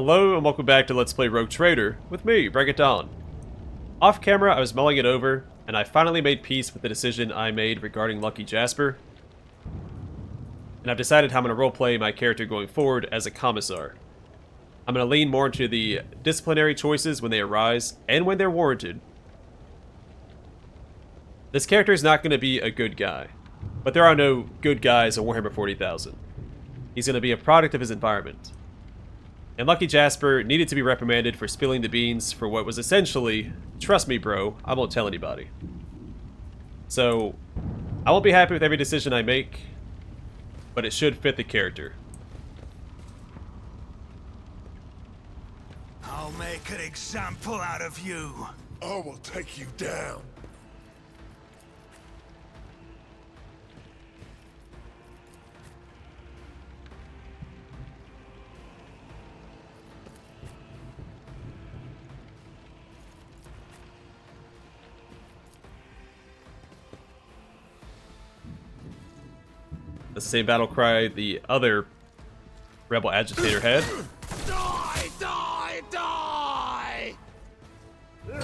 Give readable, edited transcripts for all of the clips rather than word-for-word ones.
Hello and welcome back to Let's Play Rogue Trader with me, Break It Down. Off camera, I was mulling it over, and I finally made peace with the decision I made regarding Lucky Jasper. And I've decided how I'm going to roleplay my character going forward as a commissar. I'm going to lean more into the disciplinary choices when they arise, and when they're warranted. This character is not going to be a good guy, but there are no good guys in Warhammer 40,000. He's going to be a product of his environment. And Lucky Jasper needed to be reprimanded for spilling the beans for what was essentially, trust me bro, I won't tell anybody. So, I won't be happy with every decision I make, but it should fit the character. I'll make an example out of you. I will take you down. The same battle cry the other rebel agitator had. Die! Die! Die! No!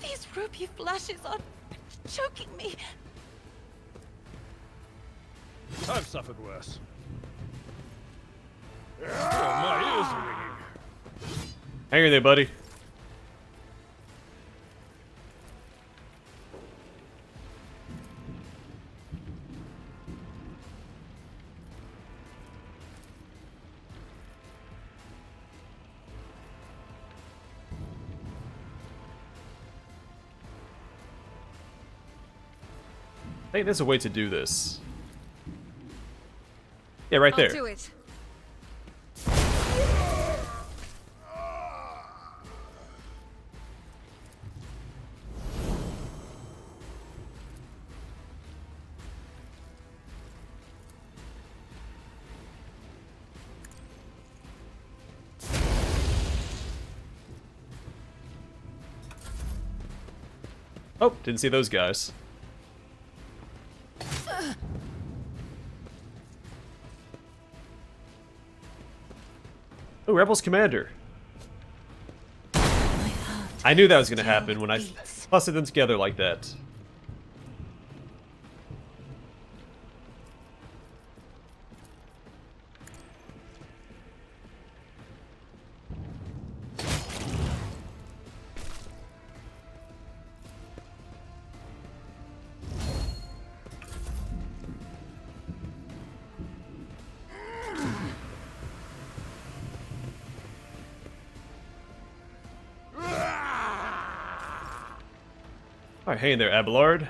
These ruby flashes are choking me. I've suffered worse. Oh, my ears are ringing. Hang in there, buddy. I think there's a way to do this. Yeah, right there. I'll do it. Oh, didn't see those guys. Oh, Rebels Commander. I knew that was going to happen when I clustered them together like that. Alright, hey there, Abelard.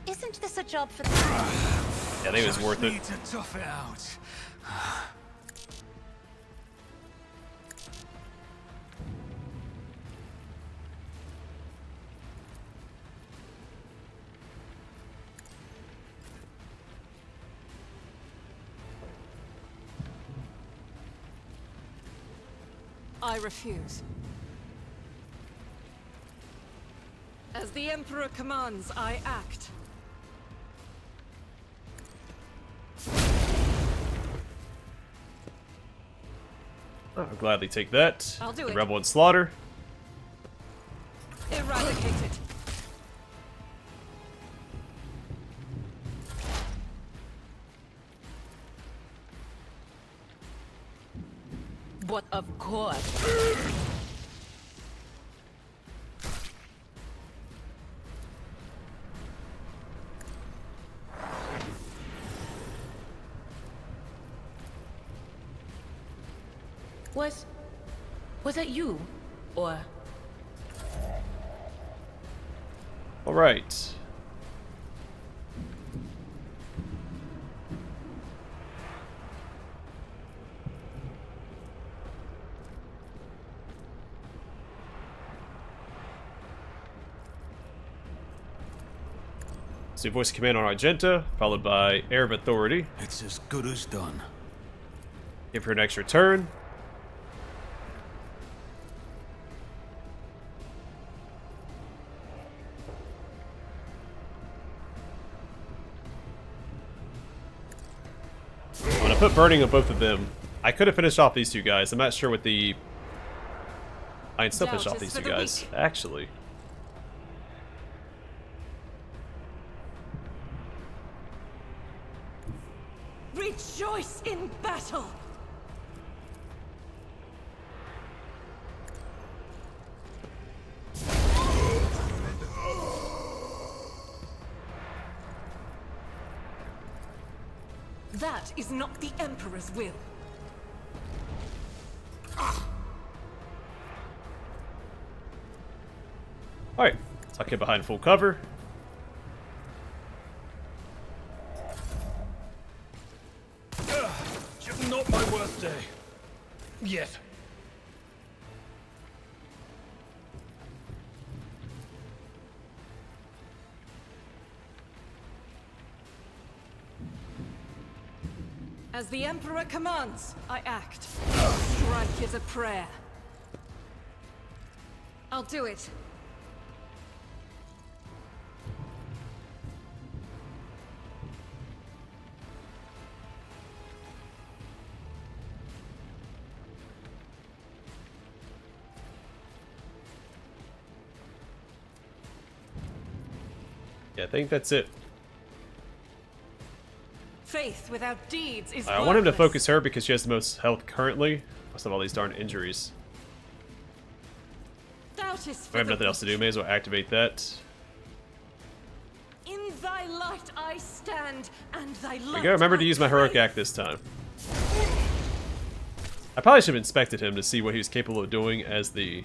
Isn't this a job for Yeah, I think it was worth it. Need to tough it out. I refuse. As the Emperor commands, I act. I'll gladly take that. I'll do The it. Rebel and Slaughter. Eradicate it. But of course. Was that you? Or... Alright. So voice command on Argenta, followed by Air of Authority. It's as good as done. Give her an extra turn. I'm gonna put burning on both of them. I could have finished off these two guys. I'm not sure what the... I can still finish off these two guys, actually. Rejoice in battle! That is not the Emperor's will. Alright, tuck in behind full cover. Not my worst day. Yet. As the Emperor commands, I act. Strike is a prayer. I'll do it. Yeah, I think that's it. Faith without deeds is I want him to worthless. focus her because she has the most health currently. Must have all these darn injuries. Doubt is I have nothing else to do. May as well activate that. In thy light I stand, and thy light There we go. Remember to I use my heroic crave. act this time. I probably should have inspected him to see what he was capable of doing as the...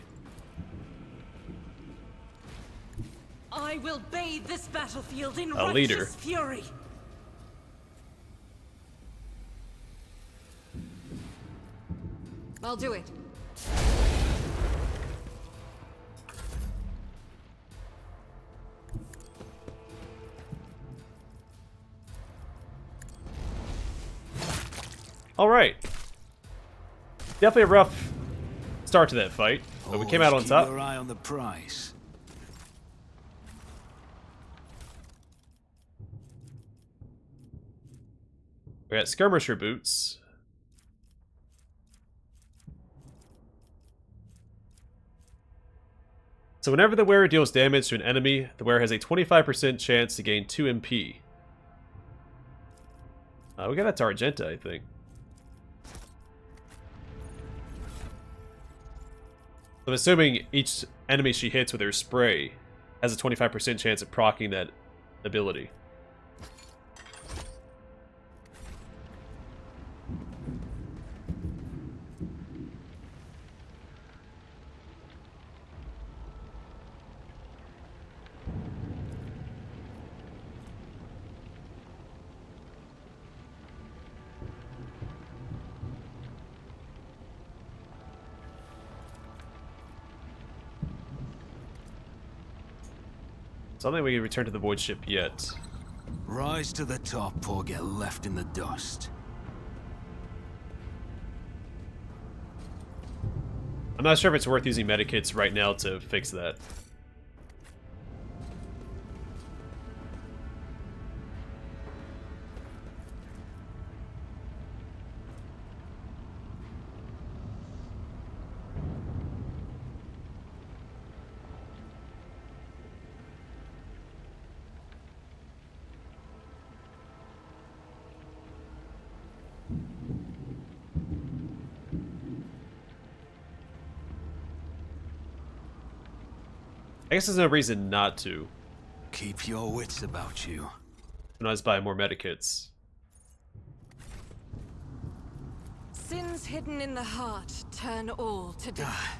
I will bathe this battlefield in A righteous leader. fury. I'll do it. Alright. Definitely a rough start to that fight, but we came out on Always top. Keep your eye on the prize. We got skirmisher boots. So whenever the wearer deals damage to an enemy, the wearer has a 25% chance to gain 2 MP. We got that to Argenta, I think. I'm assuming each enemy she hits with her spray has a 25% chance of proccing that ability. So I don't think we can return to the void ship yet. Rise to the top or get left in the dust. I'm not sure if it's worth using medikits right now to fix that. I guess there's no reason not to. Keep your wits about you. And I was buying more medikits. Sins hidden in the heart turn all to death.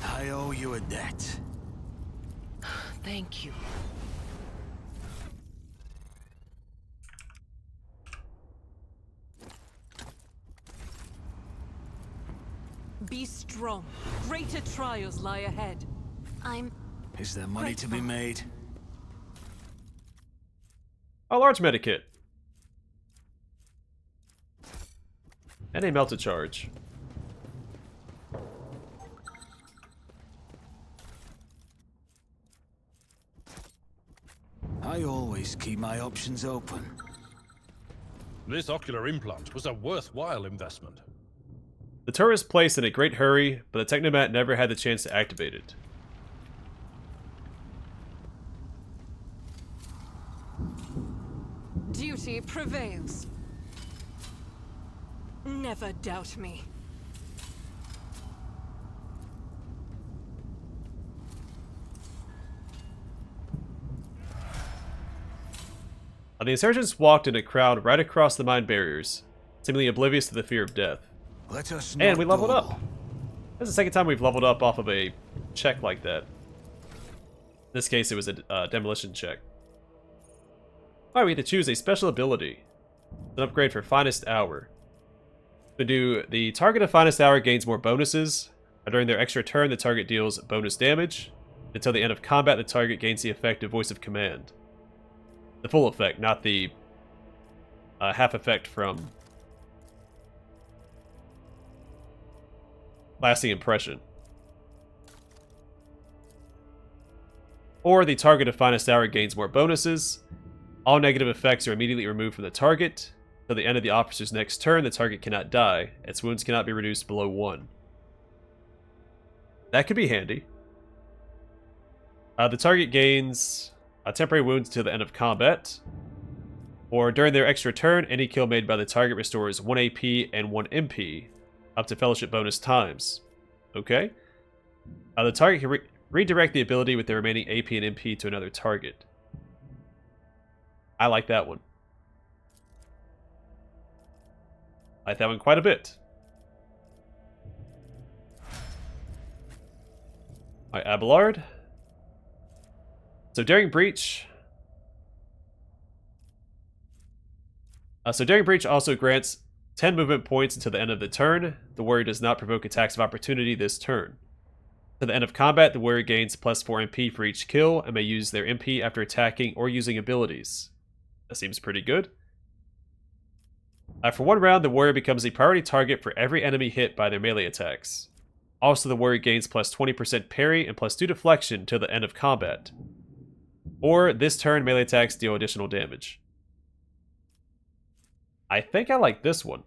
I owe you a debt. Thank you. Be strong. Greater trials lie ahead. Is there money to be Grateful. made? A large medikit. And a melted charge. I always keep my options open. This ocular implant was a worthwhile investment. The turret was placed in a great hurry, but the Technomat never had the chance to activate it. Duty prevails. Never doubt me. The insurgents walked in a crowd right across the mine barriers, seemingly oblivious to the fear of death. Let us And we not leveled up. dawdle. That's the second time we've leveled up off of a check like that. In this case, it was a demolition check. Alright, we had to choose a special ability. An upgrade for Finest Hour. We do the target of Finest Hour gains more bonuses. During their extra turn, the target deals bonus damage. Until the end of combat, the target gains the effect of Voice of Command. The full effect, not the half effect from Lasting Impression. Or the target of Finest Hour gains more bonuses. All negative effects are immediately removed from the target. Till the end of the officer's next turn, the target cannot die. Its wounds cannot be reduced below 1. That could be handy. The target gains temporary wounds until the end of combat. Or during their extra turn, any kill made by the target restores 1 AP and 1 MP, up to fellowship bonus times. Okay. The target can redirect the ability with the remaining AP and MP to another target. I like that one. I like that one quite a bit. Alright, Abelard. So during Breach... During Breach also grants 10 movement points until the end of the turn. The warrior does not provoke attacks of opportunity this turn. To the end of combat, the warrior gains plus 4 MP for each kill and may use their MP after attacking or using abilities. That seems pretty good. For 1 round, the warrior becomes a priority target for every enemy hit by their melee attacks. Also, the warrior gains plus 20% parry and plus 2 deflection till the end of combat. Or, this turn, melee attacks deal additional damage. I think I like this one.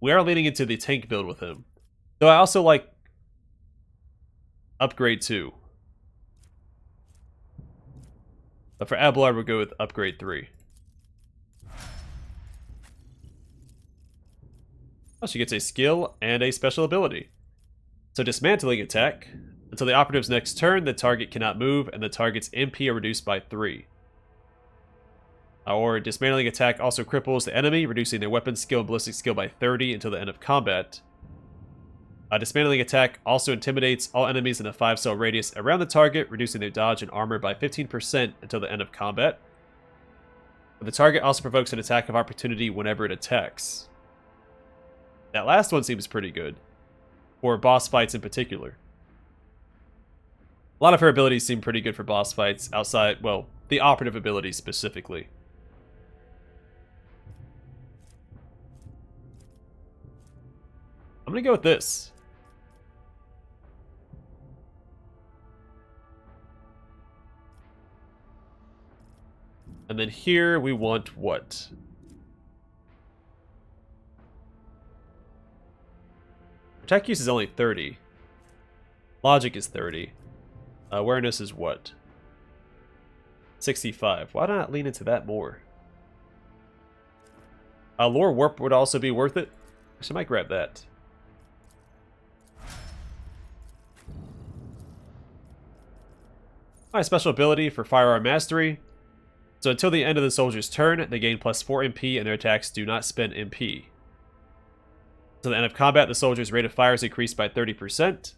We are leaning into the tank build with him. Though I also like Upgrade 2. But for Abelard, we'll go with Upgrade 3. Oh, she gets a skill and a special ability. So Dismantling Attack. Until the operative's next turn, the target cannot move, and the target's MP are reduced by 3. Or Dismantling Attack also cripples the enemy, reducing their weapon skill and ballistic skill by 30 until the end of combat. Dismantling Attack also intimidates all enemies in a 5-cell radius around the target, reducing their dodge and armor by 15% until the end of combat. But the target also provokes an attack of opportunity whenever it attacks. That last one seems pretty good, for boss fights in particular. A lot of her abilities seem pretty good for boss fights outside, well, the operative abilities specifically. I'm gonna go with this. And then here we want what? Attack use is only 30. Logic is 30. Awareness is what? 65. Why not lean into that more? Lore Warp would also be worth it. Actually, I might grab that. My special ability for Firearm Mastery. So until the end of the soldier's turn, they gain plus 4 MP and their attacks do not spend MP. Until the end of combat, the soldier's rate of fire is increased by 30%.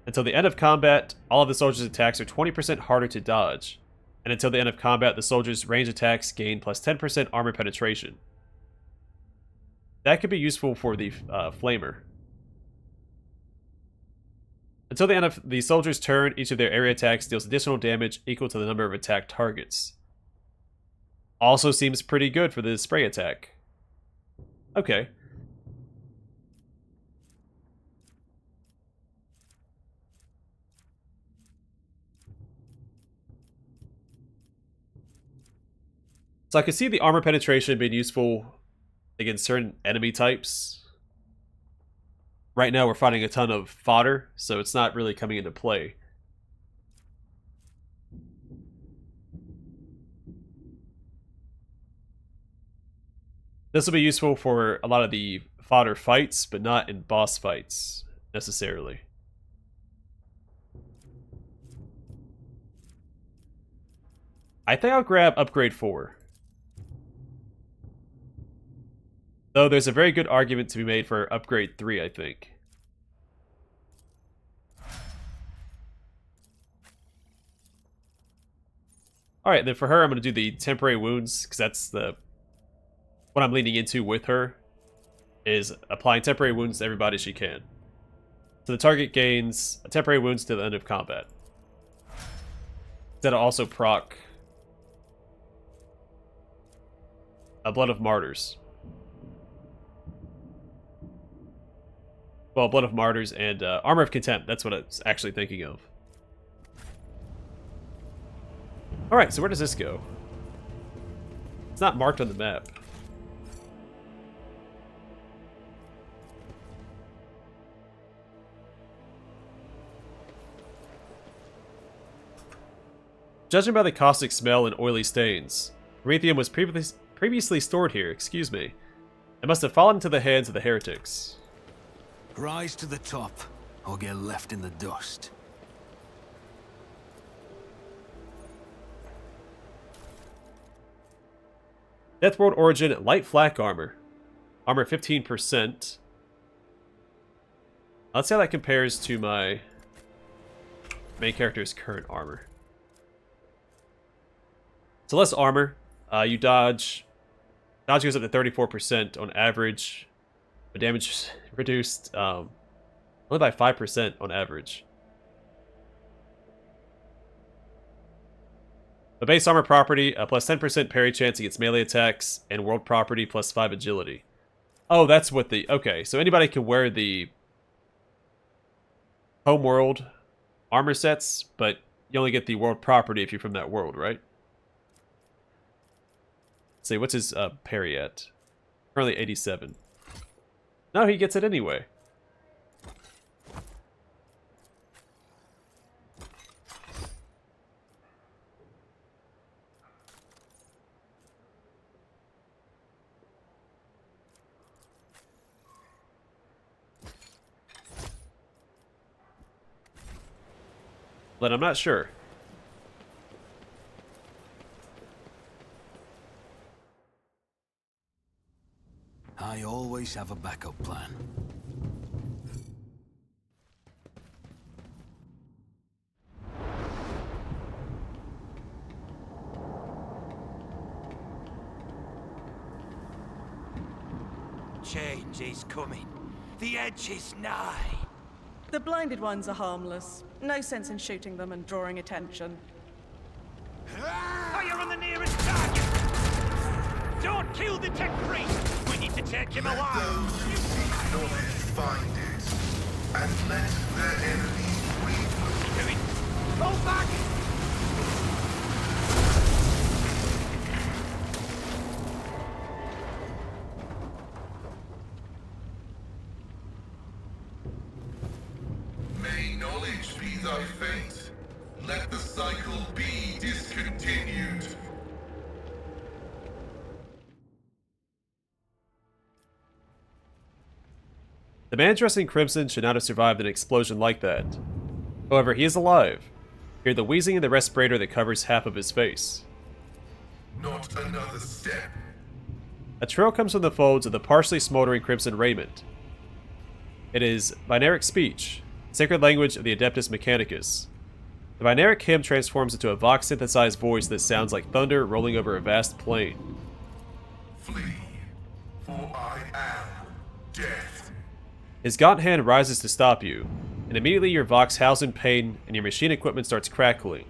Until the end of combat, all of the soldier's attacks are 20% harder to dodge. And until the end of combat, the soldier's range attacks gain plus 10% armor penetration. That could be useful for the Flamer. Until the end of the soldier's turn, each of their area attacks deals additional damage equal to the number of attacked targets. Also seems pretty good for the spray attack. Okay. So I can see the armor penetration being useful against certain enemy types. Right now we're fighting a ton of fodder, so it's not really coming into play. This will be useful for a lot of the fodder fights, but not in boss fights, necessarily. I think I'll grab upgrade 4. Though there's a very good argument to be made for upgrade 3, I think. Alright, then for her, I'm going to do the temporary wounds, because that's what I'm leaning into with her, is applying temporary wounds to everybody she can. So the target gains a temporary wounds to the end of combat. That'll also proc a Blood of Martyrs. Well, Blood of Martyrs and Armor of Contempt. That's what I was actually thinking of. Alright, so where does this go? It's not marked on the map. Judging by the caustic smell and oily stains, Promethium was previously stored here, excuse me. It must have fallen into the hands of the heretics. Rise to the top, or get left in the dust. Deathworld Origin Light Flak Armor. Armor 15%. Let's see how that compares to my main character's current armor. So less armor. You dodge. Dodge goes up to 34% on average. But damage reduced only by 5% on average. The base armor property, plus 10% parry chance against melee attacks, and world property plus 5 agility. Oh, that's what the... Okay, so anybody can wear the homeworld armor sets, but you only get the world property if you're from that world, right? Let's see, what's his parry at? Currently 87. No, he gets it anyway. But I'm not sure. I always have a backup plan. Change is coming. The edge is nigh. The blinded ones are harmless. No sense in shooting them and drawing attention. Fire on the nearest target! Don't kill the tech priest! We need to take him alive! Knowledge find it, and let their enemies weep. Do it! Fall back! May knowledge be thy fate. Let the cycle be discontinued. The man dressed in crimson should not have survived an explosion like that. However, he is alive. Hear the wheezing in the respirator that covers half of his face. Not another step. A trail comes from the folds of the partially smoldering crimson raiment. It is Binaric speech, sacred language of the Adeptus Mechanicus. The Binaric hymn transforms into a Vox-synthesized voice that sounds like thunder rolling over a vast plain. Flee, for I am death. His gaunt hand rises to stop you. and immediately your Vox howls in pain and your machine equipment starts crackling.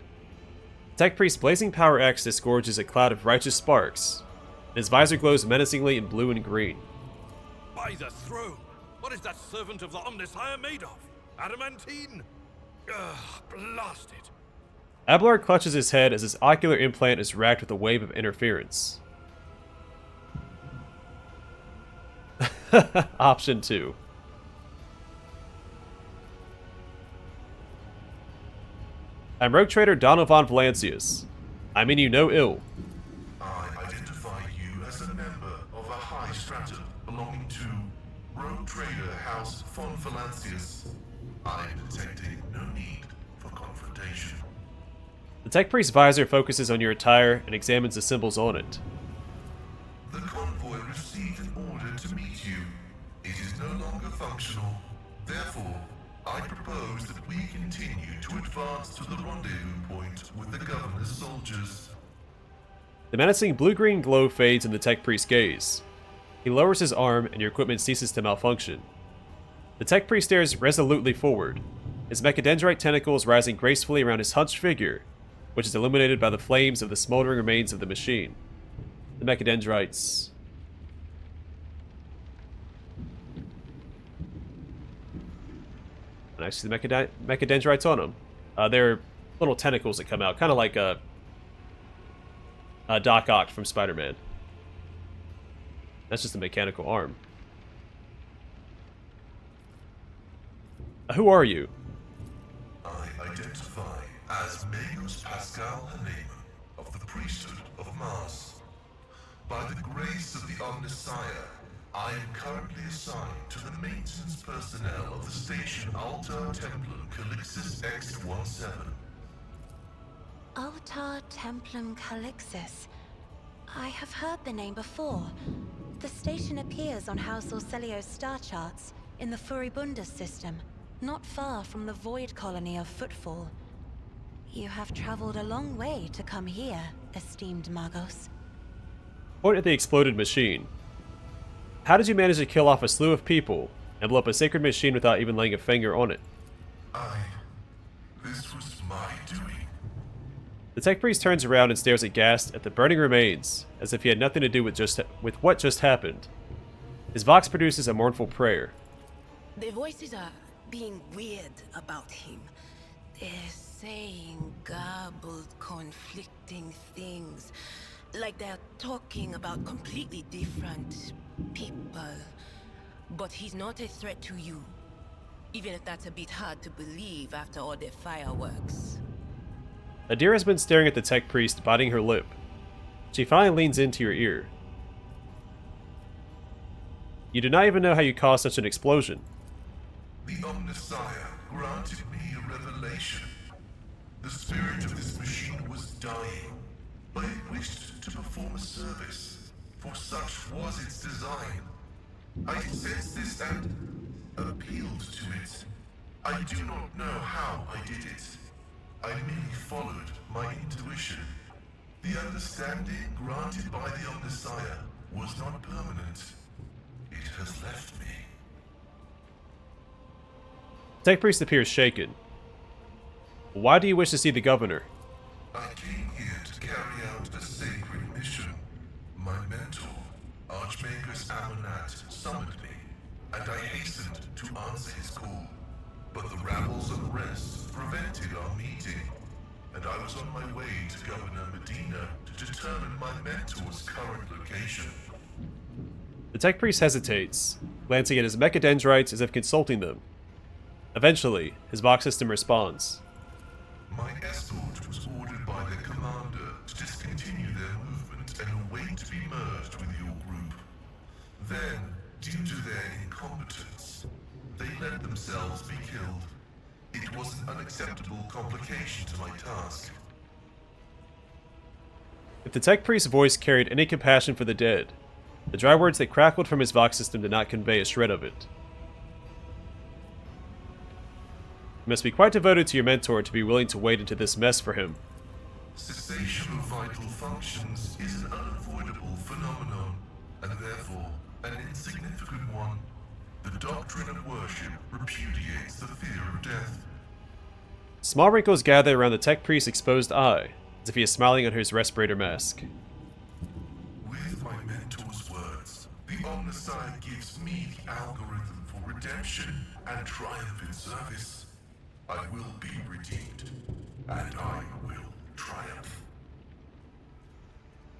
Tech Priest's blazing power axe disgorges a cloud of righteous sparks, and his visor glows menacingly in blue and green. By the throne! What is that servant of the Omnissiah made of? Adamantine? Ugh, blasted. Abelard clutches his head as his ocular implant is racked with a wave of interference. Option 2. I'm Rogue Trader Donald von Valancius. I mean you no ill. I identify you as a member of a high stratum belonging to Rogue Trader House von Valancius. I am detecting no need for confrontation. The Tech Priest's visor focuses on your attire and examines the symbols on it. The convoy received an order to meet you. It is no longer functional. Therefore, I propose that we continue to advance to the rendezvous point with the governor's soldiers. The menacing blue-green glow fades in the Tech Priest's gaze. He lowers his arm and your equipment ceases to malfunction. The Tech Priest stares resolutely forward, his mechadendrite tentacles rising gracefully around his hunched figure, which is illuminated by the flames of the smoldering remains of the machine. The mechadendrites... And I see the mechadendrites on them. They're little tentacles that come out, kind of like a Doc Ock from Spider-Man. That's just a mechanical arm. Who are you? I identify as Magus Pasqal of the priesthood of Mars. By the grace of the Omnissiah, I am currently assigned to the maintenance personnel of the station Altar Templum Calixis X-17. Altar Templum Calixis. I have heard the name before. The station appears on House Orselio's star charts in the Furibunda system, not far from the void colony of Footfall. You have traveled a long way to come here, esteemed Magos. Point at the exploded machine. How did you manage to kill off a slew of people and blow up a sacred machine without even laying a finger on it? This was my doing. The Tech Priest turns around and stares aghast at the burning remains, as if he had nothing to do with what just happened. His Vox produces a mournful prayer. The voices are being weird about him. They're saying garbled, conflicting things. Like they're talking about completely different people. But he's not a threat to you. Even if that's a bit hard to believe after all the fireworks. Adira has been staring at the Tech Priest, biting her lip. She finally leans into your ear. You do not even know how you caused such an explosion. The Omnissiah granted me a revelation. The spirit of this machine was dying, but it wished to perform a service, for such was its design. I sensed this and appealed to it. I do not know how I did it. I merely followed my intuition. The understanding granted by the Omnissiah was not permanent. It has left me. Tech Priest appears shaken. Why do you wish to see the governor? I came here to carry out a sacred mission. My mentor, Archmagus Amonat, summoned me, and I hastened to answer his call. But the rabble's unrest prevented our meeting, and I was on my way to Governor Medina to determine my mentor's current location. The Tech Priest hesitates, glancing at his mechadendrites as if consulting them. Eventually, his Vox system responds. My escort was ordered by their commander to discontinue their movement and await to be merged with your group. Then, due to their incompetence, they let themselves be killed. It was an unacceptable complication to my task. If the Tech Priest's voice carried any compassion for the dead, the dry words that crackled from his Vox system did not convey a shred of it. You must be quite devoted to your mentor to be willing to wade into this mess for him. Cessation of vital functions is an unavoidable phenomenon, and therefore an insignificant one. The doctrine of worship repudiates the fear of death. Small wrinkles gather around the tech priest's exposed eye, as if he is smiling under his respirator mask. With my mentor's words, the Omnissiah gives me the algorithm for redemption and triumph in service. I will be redeemed, and I will triumph.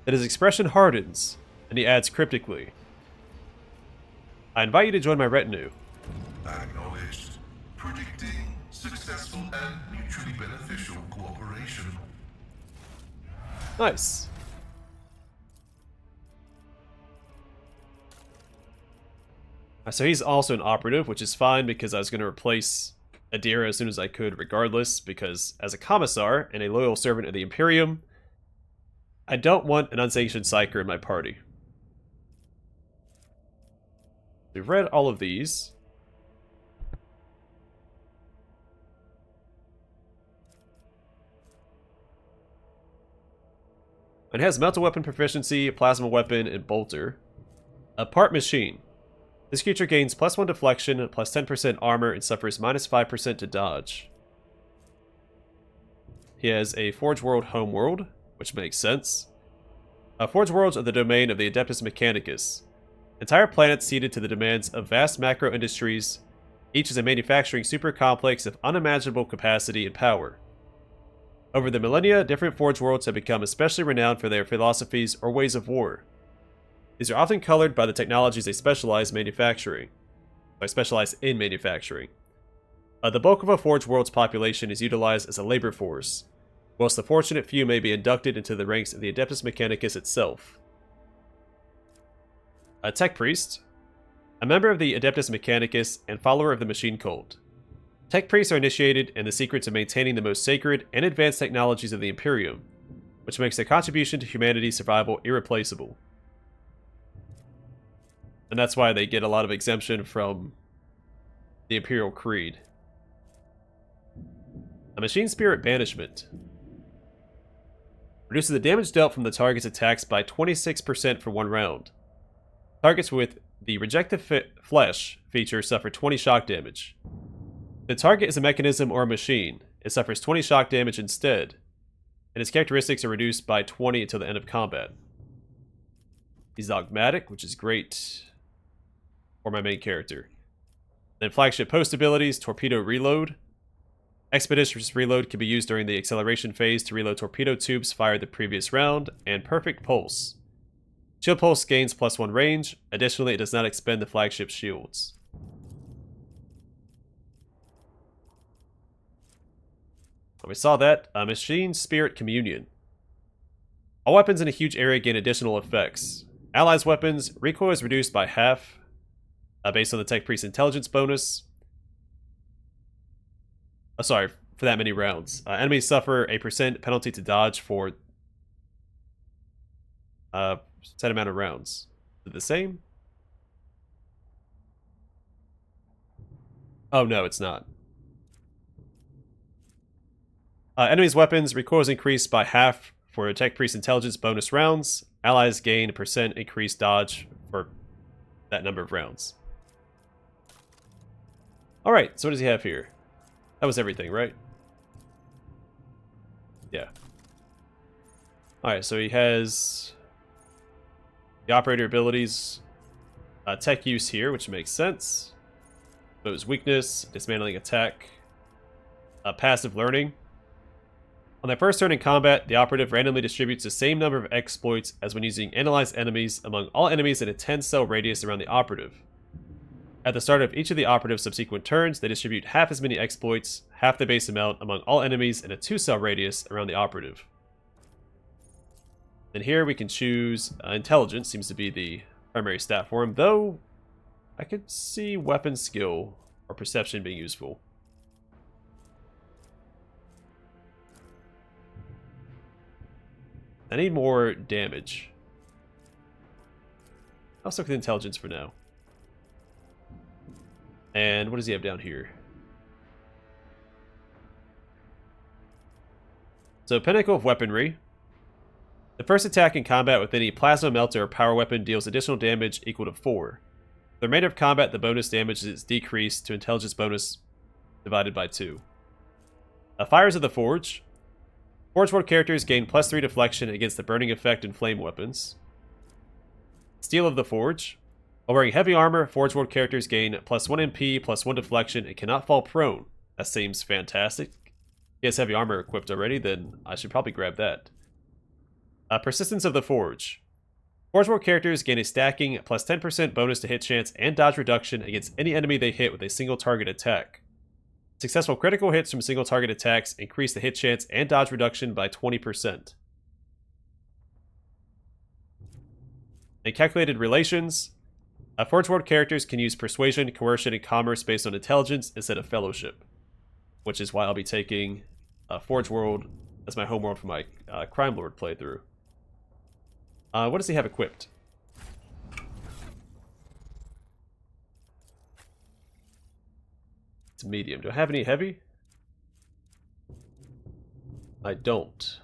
Then his expression hardens, and he adds cryptically, I invite you to join my retinue. Acknowledged. Predicting successful and mutually beneficial cooperation. Nice. So he's also an operative, which is fine because I was going to replace Adira as soon as I could regardless, because as a commissar and a loyal servant of the Imperium, I don't want an unsanctioned psyker in my party. We've read all of these. It has metal weapon proficiency, plasma weapon, and bolter. A part machine. This creature gains +1 deflection, plus 10% armor, and suffers -5% to dodge. He has a Forge World homeworld, which makes sense. Forge Worlds are the domain of the Adeptus Mechanicus. Entire planets ceded to the demands of vast macro industries. Each is a manufacturing super complex of unimaginable capacity and power. Over the millennia, different Forge Worlds have become especially renowned for their philosophies or ways of war. These are often colored by the technologies they specialize in manufacturing. The bulk of a Forge World's population is utilized as a labor force, whilst the fortunate few may be inducted into the ranks of the Adeptus Mechanicus itself. A Tech Priest. A member of the Adeptus Mechanicus and follower of the Machine Cult. Tech Priests are initiated in the secrets of maintaining the most sacred and advanced technologies of the Imperium, which makes their contribution to humanity's survival irreplaceable. And that's why they get a lot of exemption from the Imperial Creed. A Machine Spirit Banishment. Reduces the damage dealt from the target's attacks by 26% for 1 round. Targets with the Rejected Flesh feature suffer 20 shock damage. If the target is a mechanism or a machine, it suffers 20 shock damage instead, and its characteristics are reduced by 20 until the end of combat. He's dogmatic, which is great for my main character. Then flagship post abilities, Torpedo Reload. Expeditious Reload can be used during the acceleration phase to reload torpedo tubes fired the previous round, and Perfect Pulse. Shield Pulse gains +1 range. Additionally, it does not expend the flagship shields. We saw that. Machine Spirit Communion. All weapons in a huge area gain additional effects. Allies' weapons, recoil is reduced by half, based on the Tech Priest intelligence bonus. For that many rounds. Enemies suffer a % penalty to dodge for set amount of rounds. Is it the same? Oh no, it's not. Enemies' weapons, recoil is increased by half for Tech Priest intelligence bonus rounds. Allies gain a % increased dodge for that number of rounds. Alright, so what does he have here? That was everything, right? Yeah. Alright, so he has the operator abilities, tech use here, which makes sense. Those weakness, dismantling attack, passive learning. On their first turn in combat, the operative randomly distributes the same number of exploits as when using analyzed enemies among all enemies in a 10-cell radius around the operative. At the start of each of the operative's subsequent turns, they distribute half as many exploits, half the base amount among all enemies in a 2-cell radius around the operative. And here we can choose intelligence, seems to be the primary stat for him, though I could see weapon skill or perception being useful. I need more damage. I'll stick with intelligence for now. And what does he have down here? So, Pinnacle of Weaponry. The first attack in combat with any plasma melter or power weapon deals additional damage equal to 4. The remainder of combat, the bonus damage is decreased to intelligence bonus divided by 2. Fires of the Forge. Forge World characters gain +3 deflection against the burning effect and flame weapons. Steel of the Forge. While wearing heavy armor, Forge World characters gain +1 MP, +1 deflection, and cannot fall prone. That seems fantastic. If he has heavy armor equipped already, then I should probably grab that. Persistence of the Forge. Forge World characters gain a stacking +10% bonus to hit chance and dodge reduction against any enemy they hit with a single target attack. Successful critical hits from single target attacks increase the hit chance and dodge reduction by 20%. And calculated relations. Forge World characters can use persuasion, coercion, and commerce based on intelligence instead of fellowship, which is why I'll be taking Forge World as my homeworld for my Crime Lord playthrough. What does he have equipped? It's medium. Do I have any heavy? I don't.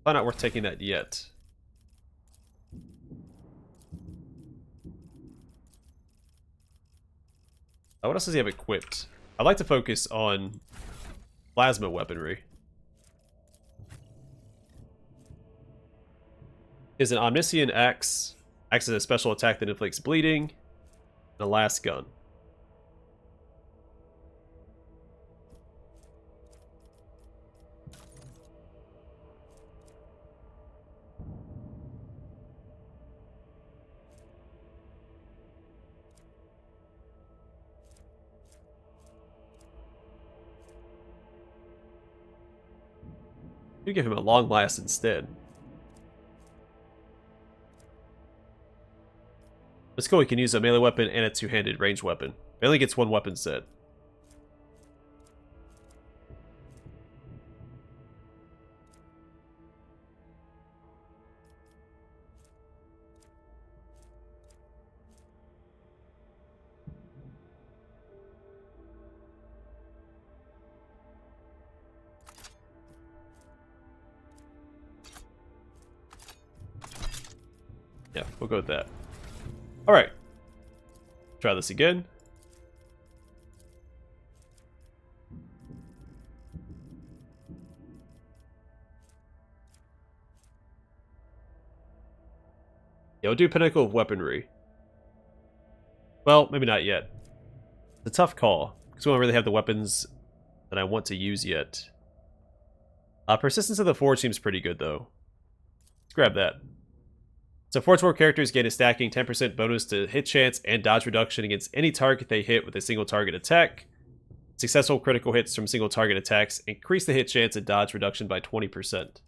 Probably not worth taking that yet. What else does he have equipped? I'd like to focus on plasma weaponry. Is an omniscient axe. Acts as a special attack that inflicts bleeding. And a last gun. You give him a long last instead. Let's go. He can use a melee weapon and a two-handed ranged weapon. He only gets one weapon set. Yeah, we'll go with that. Alright. Try this again. Yeah, we'll do Pinnacle of Weaponry. Well, maybe not yet. It's a tough call, because we don't really have the weapons that I want to use yet. Persistence of the Forge seems pretty good, though. Let's grab that. So Forge World characters gain a stacking 10% bonus to hit chance and dodge reduction against any target they hit with a single target attack. Successful critical hits from single target attacks increase the hit chance and dodge reduction by 20%.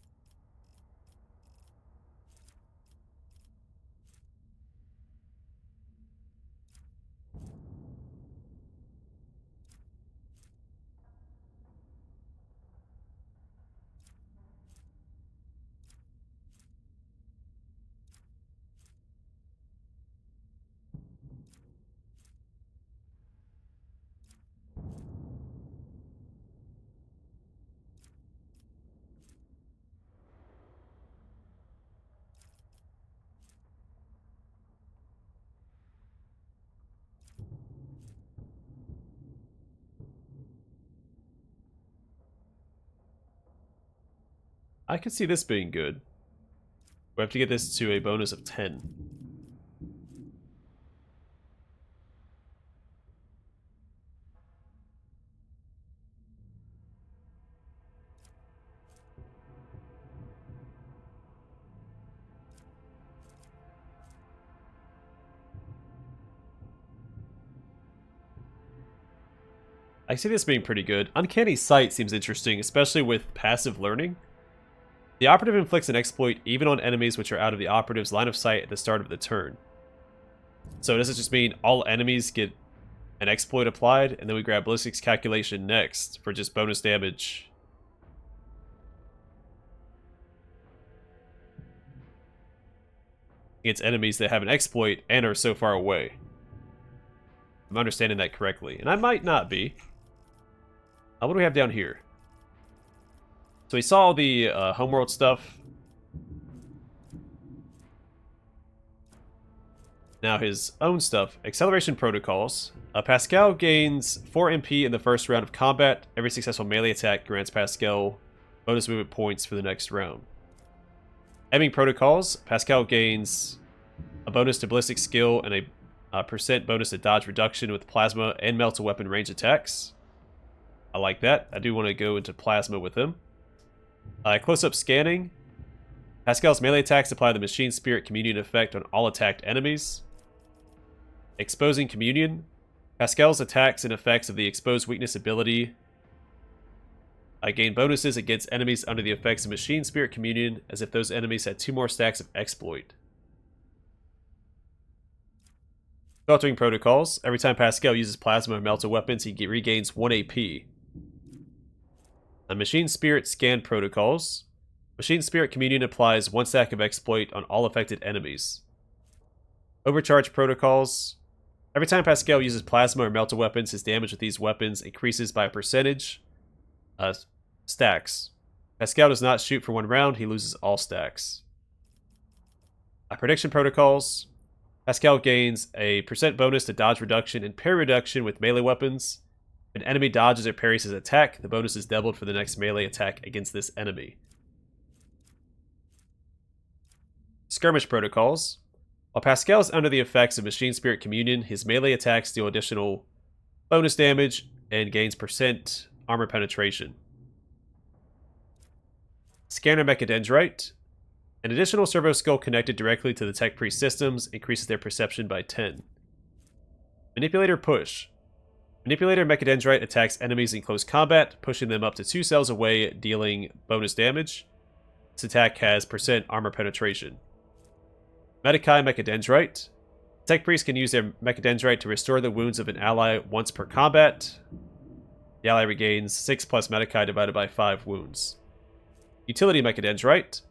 I could see this being good. We have to get this to a bonus of 10. I see this being pretty good. Uncanny Sight seems interesting, especially with passive learning. The operative inflicts an exploit even on enemies which are out of the operative's line of sight at the start of the turn. So does it just mean all enemies get an exploit applied, and then we grab Ballistics Calculation next for just bonus damage? Against enemies that have an exploit and are so far away. I'm understanding that correctly, and I might not be. What do we have down here? So we saw the homeworld stuff. Now his own stuff. Acceleration protocols. Pasqal gains 4 MP in the first round of combat. Every successful melee attack grants Pasqal bonus movement points for the next round. Aiming protocols. Pasqal gains a bonus to ballistic skill and a percent bonus to dodge reduction with plasma and melta weapon range attacks. I like that. I do want to go into plasma with him. Close-up scanning. Pasqal's melee attacks apply the Machine Spirit Communion effect on all attacked enemies. Exposing Communion. Pasqal's attacks and effects of the Exposed Weakness ability gain bonuses against enemies under the effects of Machine Spirit Communion, as if those enemies had 2 more stacks of Exploit. Filtering protocols. Every time Pasqal uses plasma or melta weapons, he regains 1 AP. Machine Spirit scan protocols. Machine Spirit Communion applies 1 stack of Exploit on all affected enemies. Overcharge protocols. Every time Pasqal uses plasma or melta weapons, his damage with these weapons increases by a percentage. Stacks. Pasqal does not shoot for 1 round, he loses all stacks. Prediction protocols. Pasqal gains a percent bonus to dodge reduction and parry reduction with melee weapons. If an enemy dodges or parries his attack, the bonus is doubled for the next melee attack against this enemy. Skirmish protocols. While Pasqal is under the effects of Machine Spirit Communion, his melee attacks deal additional bonus damage and gains percent armor penetration. Scanner Mechadendrite. An additional servo skill connected directly to the Tech Priest systems increases their perception by 10. Manipulator Push. Manipulator Mechadendrite attacks enemies in close combat, pushing them up to 2 cells away, dealing bonus damage. This attack has percent armor penetration. Medikai Mechadendrite. Tech Priest can use their Mechadendrite to restore the wounds of an ally once per combat. The ally regains 6 plus Medikai divided by 5 wounds. Utility Mechadendrite.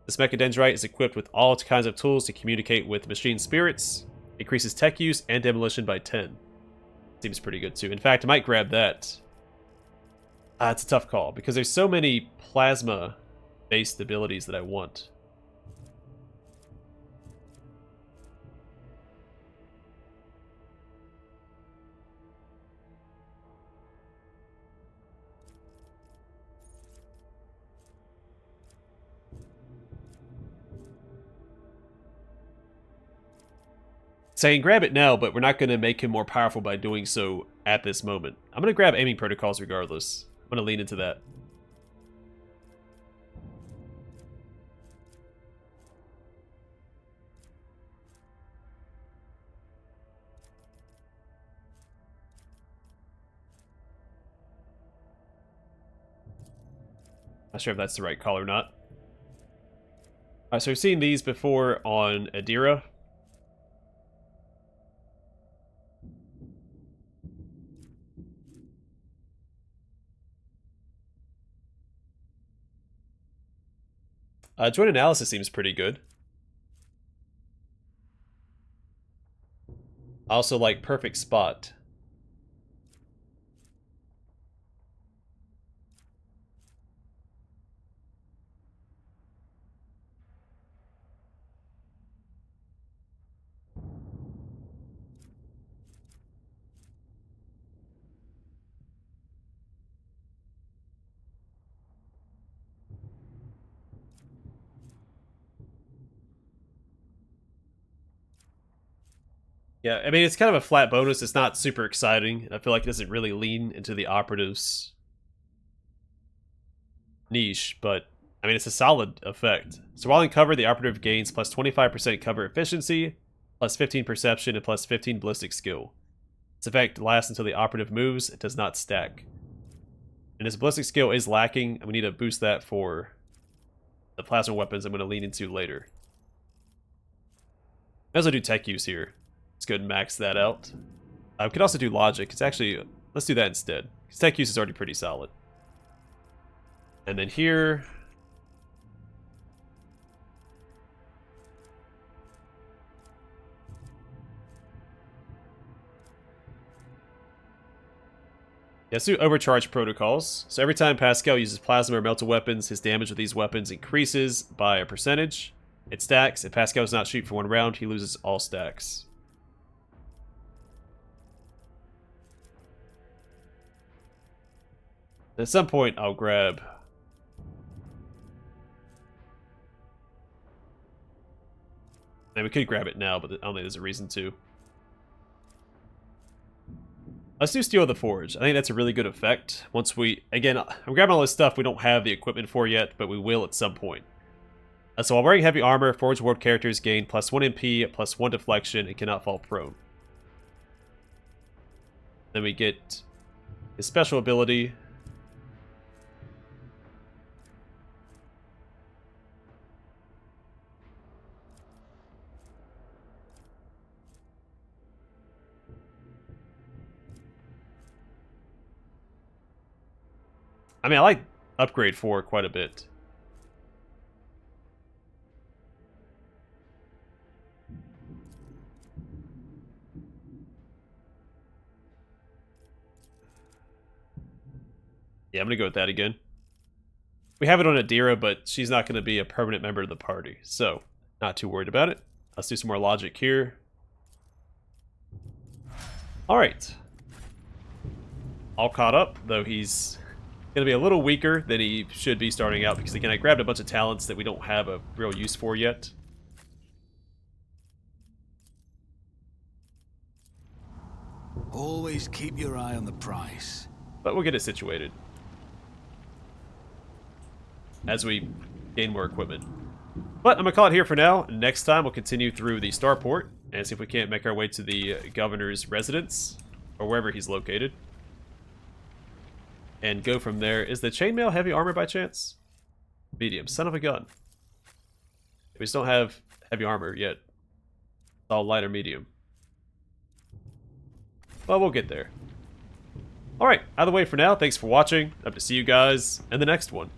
This Mechadendrite is equipped with all kinds of tools to communicate with machine spirits. Increases tech use and demolition by 10. Seems pretty good too. In fact, I might grab that. It's a tough call because there's so many plasma-based abilities that I want. So I can grab it now, but we're not going to make him more powerful by doing so at this moment. I'm going to grab aiming protocols regardless. I'm going to lean into that. Not sure if that's the right call or not. Alright, so we've seen these before on Adira. Joint analysis seems pretty good. I also like perfect spot. Yeah, I mean, it's kind of a flat bonus. It's not super exciting. I feel like it doesn't really lean into the operative's niche, but I mean, it's a solid effect. So while in cover, the operative gains plus 25% cover efficiency, plus 15 perception, and plus 15 ballistic skill. This effect lasts until the operative moves. It does not stack. And his ballistic skill is lacking, and we need to boost that for the plasma weapons I'm going to lean into later. May as well do tech use here. Let's go ahead and max that out. We could also do logic. It's actually, let's do that instead. Because tech use is already pretty solid. And then here, let's do overcharge protocols. So every time Pasqal uses plasma or melta weapons, his damage with these weapons increases by a percentage. It stacks. If Pasqal does not shoot for 1 round, he loses all stacks. At some point, I'll grab... And we could grab it now, but I don't think there's a reason to. Let's do Steel of the Forge. I think that's a really good effect. Once we... Again, I'm grabbing all this stuff we don't have the equipment for yet, but we will at some point. So while wearing heavy armor, Forge World characters gain +1 MP, +1 deflection, and cannot fall prone. Then we get his special ability. I mean, I like upgrade 4 quite a bit. Yeah, I'm going to go with that again. We have it on Adira, but she's not going to be a permanent member of the party, so not too worried about it. Let's do some more logic here. Alright. All caught up, though he's going to be a little weaker than he should be starting out, because again, I grabbed a bunch of talents that we don't have a real use for yet. Always keep your eye on the prize. But we'll get it situated as we gain more equipment. But I'm going to call it here for now. Next time, we'll continue through the starport and see if we can't make our way to the governor's residence, or wherever he's located, and go from there. Is the chainmail heavy armor by chance? Medium. Son of a gun. We just don't have heavy armor yet. It's all light or medium. Well, we'll get there. Alright, out of the way for now. Thanks for watching. Hope to see you guys in the next one.